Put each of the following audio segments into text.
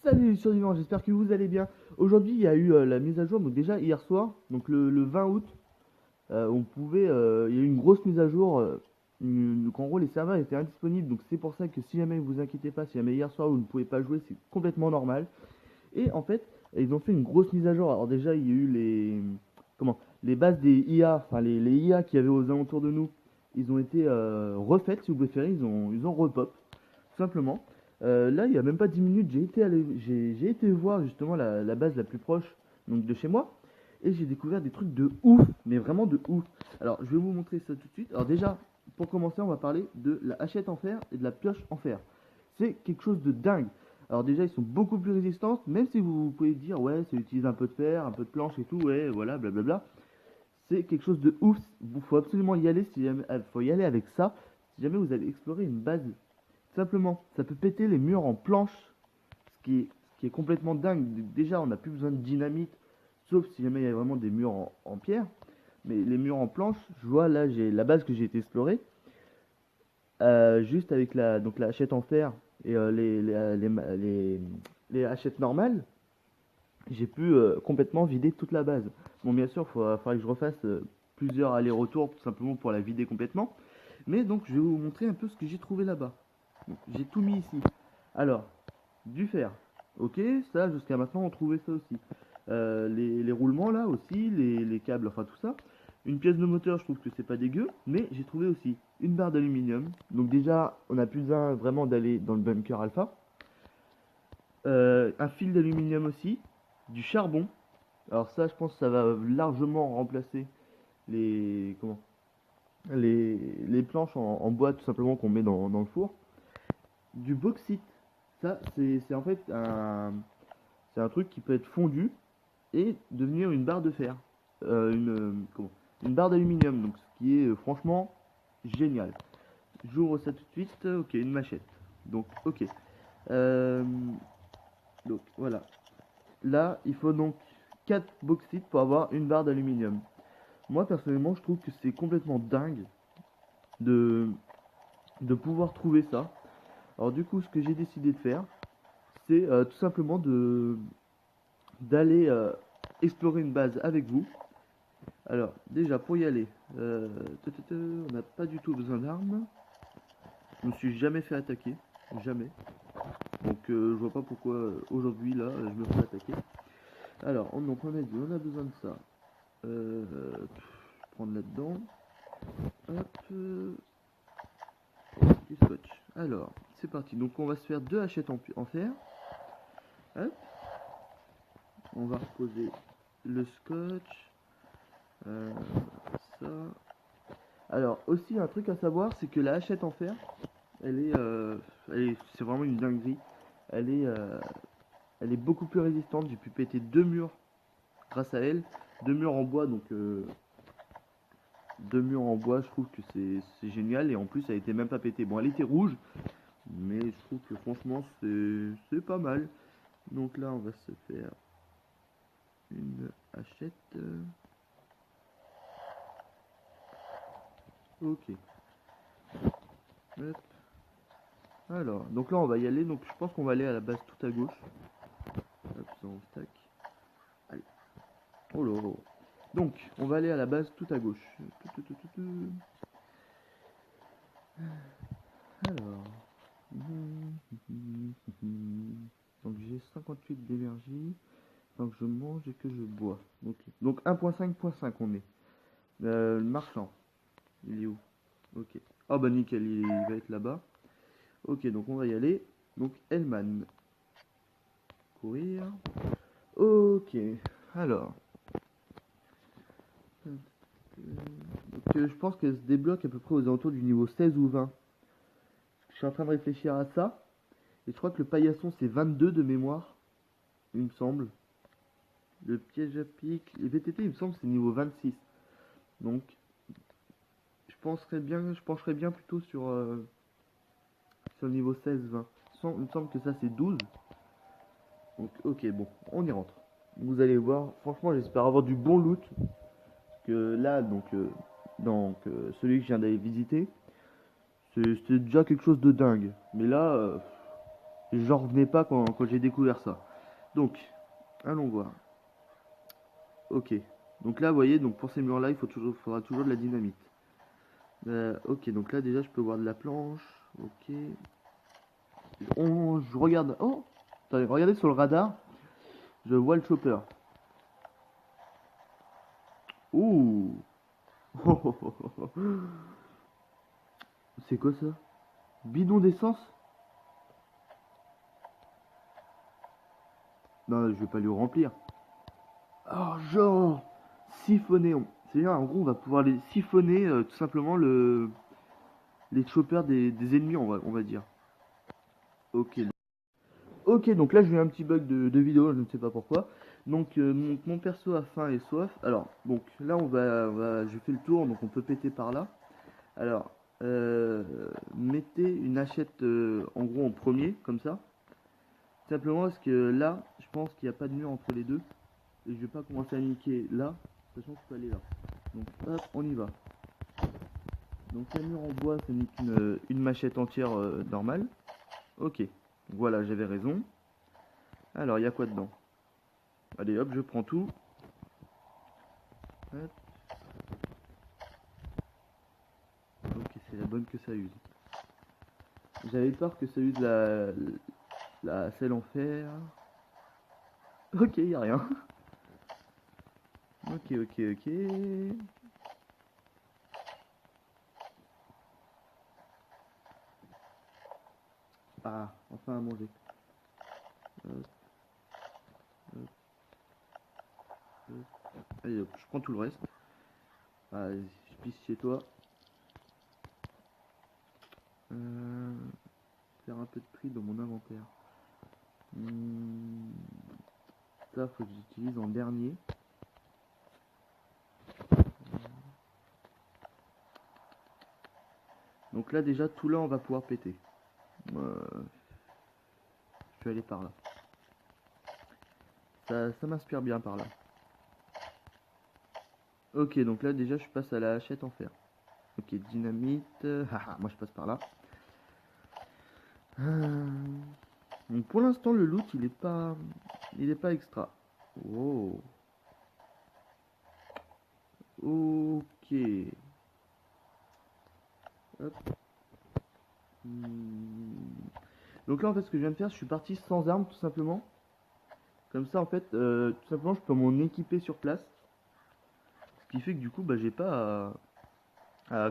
Salut les survivants, j'espère que vous allez bien. Aujourd'hui, il y a eu la mise à jour, donc déjà hier soir, donc le 20 août, il y a eu une grosse mise à jour, donc en gros les serveurs étaient indisponibles, donc c'est pour ça que si jamais vous inquiétez pas, si jamais hier soir vous ne pouvez pas jouer, c'est complètement normal. Et en fait, ils ont fait une grosse mise à jour. Alors déjà, il y a eu les bases des IA, enfin les IA qu'il y avait aux alentours de nous, ils ont été refaites si vous préférez, ils ont repop, tout simplement. Là, il n'y a même pas 10 minutes, j'ai été voir justement la base la plus proche donc de chez moi et j'ai découvert des trucs de ouf, mais vraiment de ouf. Alors, je vais vous montrer ça tout de suite. Alors déjà, pour commencer, on va parler de la hachette en fer et de la pioche en fer. C'est quelque chose de dingue. Alors déjà, ils sont beaucoup plus résistants, même si vous pouvez dire, ouais, ça utilise un peu de fer, un peu de planche et tout, ouais, voilà, blablabla. C'est quelque chose de ouf. Il faut absolument y aller si jamais, faut y aller avec ça. Si jamais vous allez explorer une base, simplement, ça peut péter les murs en planche, ce qui est complètement dingue. Déjà, on n'a plus besoin de dynamite, sauf si jamais il y a vraiment des murs en pierre. Mais les murs en planche, je vois là, j'ai la base que j'ai été explorer, juste avec la hachette en fer et les hachettes normales, j'ai pu complètement vider toute la base. Bon, bien sûr, il faudra que je refasse plusieurs allers-retours tout simplement pour la vider complètement. Mais donc, je vais vous montrer un peu ce que j'ai trouvé là-bas. Donc, j'ai tout mis ici. Alors, du fer. Ok, ça, jusqu'à maintenant, on trouvait ça aussi. Les roulements là aussi, les câbles, enfin tout ça. Une pièce de moteur, je trouve que c'est pas dégueu, mais j'ai trouvé aussi une barre d'aluminium. Donc déjà, on a plus besoin vraiment d'aller dans le bunker alpha. Un fil d'aluminium aussi, du charbon. Alors ça, je pense que ça va largement remplacer les comment les planches en bois tout simplement qu'on met dans le four. Du bauxite. Ça, c'est en fait c'est un truc qui peut être fondu et devenir une barre de fer. Une barre d'aluminium, donc ce qui est franchement génial. J'ouvre ça tout de suite. Ok, une machette. Donc, ok. Euh, donc, voilà. Là, il faut donc 4 bauxites pour avoir une barre d'aluminium. Moi, personnellement, je trouve que c'est complètement dingue de, de pouvoir trouver ça. Alors, du coup, ce que j'ai décidé de faire, c'est tout simplement d'aller explorer une base avec vous. Alors, déjà, pour y aller, on n'a pas du tout besoin d'armes. Je me suis jamais fait attaquer. Jamais. Donc, je vois pas pourquoi aujourd'hui, là, je me fais attaquer. Alors, donc on a dit, on a besoin de ça. Prendre là-dedans. Hop. Du scotch. Alors, c'est parti. Donc, on va se faire deux hachettes en fer. Hop. On va reposer le scotch. Ça. Alors, aussi, un truc à savoir, c'est que la hachette en fer, c'est vraiment une dinguerie. Elle est, euh, elle est beaucoup plus résistante. J'ai pu péter deux murs grâce à elle. Deux murs en bois, donc deux murs en bois, je trouve que c'est génial. Et en plus, elle était même pas pétée. Bon, elle était rouge, mais je trouve que franchement, c'est pas mal. Donc là, on va se faire une hachette. Ok. Hop. Alors, donc là, on va y aller. Donc, je pense qu'on va aller à la base tout à gauche. Hop, ça, on stack. Allez. Oh là là. Donc, on va aller à la base tout à gauche. Alors. Donc, j'ai 58 d'énergie. Donc, je mange et que je bois. Ok. Donc, 1.5.5, on est. Le marchand. Il est où? Ok. Oh bah nickel, il va être là-bas. Ok, donc on va y aller. Donc, Hellman. Courir. Ok. Alors. Donc, je pense qu'elle se débloque à peu près aux alentours du niveau 16 ou 20. Je suis en train de réfléchir à ça. Et je crois que le paillasson c'est 22 de mémoire. Il me semble. Le piège à pic. Les VTT il me semble que c'est niveau 26. Donc je pencherais bien plutôt sur le niveau 16-20. Il me semble que ça c'est 12. Donc ok bon, on y rentre. Vous allez voir, franchement j'espère avoir du bon loot. Que là celui que je viens d'aller visiter, c'était déjà quelque chose de dingue. Mais là, j'en revenais pas quand j'ai découvert ça. Donc, allons voir. Ok. Donc là, vous voyez, donc pour ces murs-là, faudra toujours de la dynamite. Ok, donc là déjà, je peux voir de la planche. Ok. Je regarde. Oh, attendez, regardez sur le radar. Je vois le chopper. Ouh. C'est quoi ça? Bidon d'essence? Non, je vais pas lui remplir. Oh, genre siphonner. C'est-à-dire, en gros, on va pouvoir les siphonner tout simplement les choppers des ennemis, on va dire. Ok. Ok, donc là, j'ai eu un petit bug de vidéo, je ne sais pas pourquoi. Donc, mon perso a faim et soif. Alors, donc là, je fais le tour, donc on peut péter par là. Alors, mettez une hachette en gros en premier, comme ça. Simplement parce que là, je pense qu'il n'y a pas de mur entre les deux. Et je vais pas commencer à niquer là, sachant que je peux aller là. Donc hop, on y va. Donc un mur en bois, ça nique une machette entière normale. Ok, voilà, j'avais raison. Alors, il y a quoi dedans? Allez hop, je prends tout. Hop. Ok, c'est la bonne que ça use. J'avais peur que ça use la selle en fer. Ok, y a rien. Ok, ok, ok. Ah, enfin à manger. Hop, hop, hop. Allez hop, je prends tout le reste. Allez, je pisse chez toi. Faire un peu de tri dans mon inventaire. Ça, faut que j'utilise en dernier. Donc là, déjà, tout là, on va pouvoir péter. Je vais aller par là. Ça m'inspire bien par là. Ok, donc là, déjà, je passe à la hachette en fer. Ok, dynamite. Haha, moi, je passe par là. Donc pour l'instant, le loot, il est pas extra. Oh. Ok. Hop. Donc là, en fait, ce que je viens de faire, je suis parti sans armes, tout simplement. Comme ça, en fait, tout simplement, je peux m'en équiper sur place. Ce qui fait que du coup, bah, j'ai pas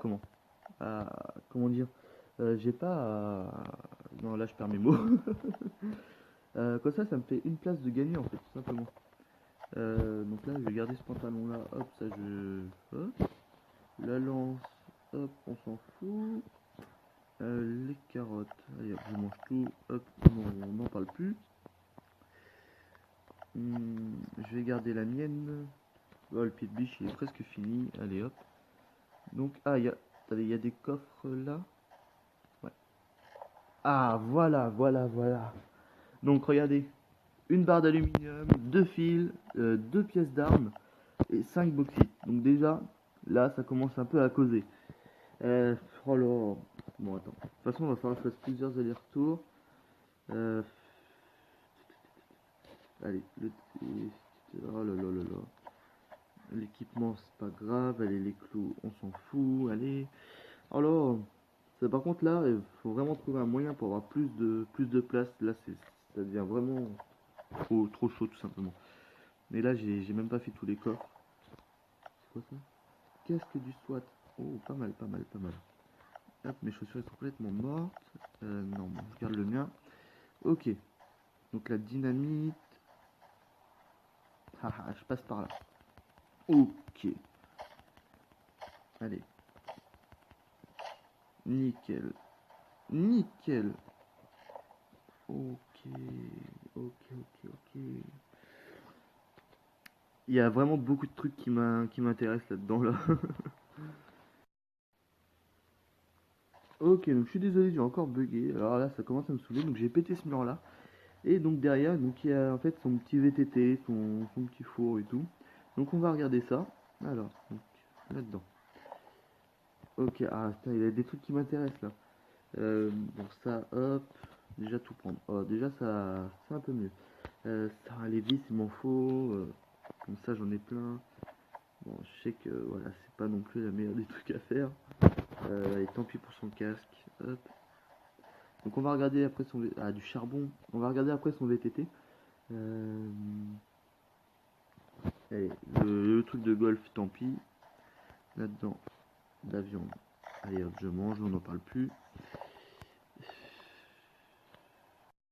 comment comment dire j'ai pas non, là, je perds mes mots. Comme ça me fait une place de gagner, en fait, tout simplement. Donc là, je vais garder ce pantalon-là. Hop, ça, hop. La lance, hop, on s'en fout. Les carottes, allez hop, je mange tout, hop, on n'en parle plus. Je vais garder la mienne. Oh, le pied de biche, il est presque fini, allez hop. Donc, ah, il y a des coffres là. Ouais. Ah, voilà, voilà, voilà. Donc, regardez, une barre d'aluminium, deux fils, deux pièces d'armes et 5 bauxites. Donc déjà, là, ça commence un peu à causer. Oh là. Bon, attends. De toute façon, on va falloir que je fasse plusieurs allers-retours. Euh, allez, oh là là là là. L'équipement, c'est pas grave. Allez, les clous, on s'en fout. Allez. Oh là. Ça, par contre, là, il faut vraiment trouver un moyen pour avoir plus de place. Là, ça devient vraiment trop chaud, tout simplement. Mais là, j'ai même pas fait tous les coffres. C'est quoi ça? Casque du SWAT. Oh, pas mal, pas mal, pas mal. Hop, mes chaussures sont complètement mortes. Non, bon, je garde le mien. Ok. Donc la dynamite. Haha, je passe par là. Ok. Allez. Nickel. Nickel. Ok. Ok, ok, ok. Il y a vraiment beaucoup de trucs qui m'intéressent là-dedans, là. Ok, donc je suis désolé, j'ai encore bugué. Alors là, ça commence à me saouler. Donc j'ai pété ce mur-là. Et donc derrière, donc il y a en fait son petit VTT, son petit four et tout. Donc on va regarder ça. Alors, donc, là-dedans. Ok, ah putain, il y a des trucs qui m'intéressent là. Bon, ça, hop. déjà tout prendre. Oh, déjà ça c'est un peu mieux. Ça, les vis, il m'en faut. Comme ça, j'en ai plein. Bon, je sais que voilà, c'est pas non plus la meilleure des trucs à faire. Et tant pis pour son casque. Hop. Donc on va regarder après son du charbon. On va regarder après son VTT. Euh, Allez, le truc de golf, tant pis. Là-dedans, la viande. Allez hop, je mange, on n'en parle plus.